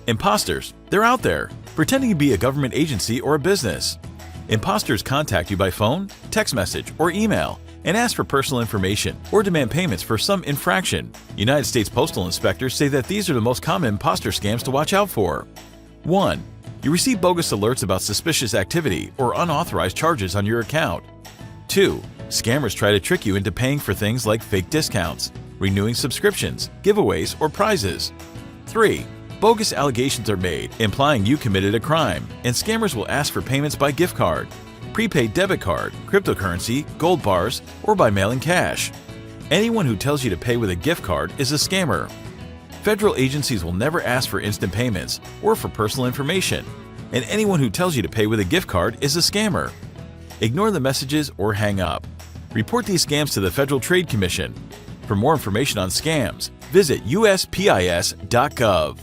Imposters, they're out there, pretending to be a government agency or a business. Imposters contact you by phone, text message, or email and ask for personal information or demand payments for some infraction. United States postal inspectors say that these are the most common imposter scams to watch out for. 1. You receive bogus alerts about suspicious activity or unauthorized charges on your account. 2. Scammers try to trick you into paying for things like fake discounts, renewing subscriptions, giveaways, or prizes. 3. Bogus allegations are made, implying you committed a crime, and scammers will ask for payments by gift card, prepaid debit card, cryptocurrency, gold bars, or by mailing cash. Anyone who tells you to pay with a gift card is a scammer. Federal agencies will never ask for instant payments or for personal information, and anyone who tells you to pay with a gift card is a scammer. Ignore the messages or hang up. Report these scams to the Federal Trade Commission. For more information on scams, visit USPIS.gov.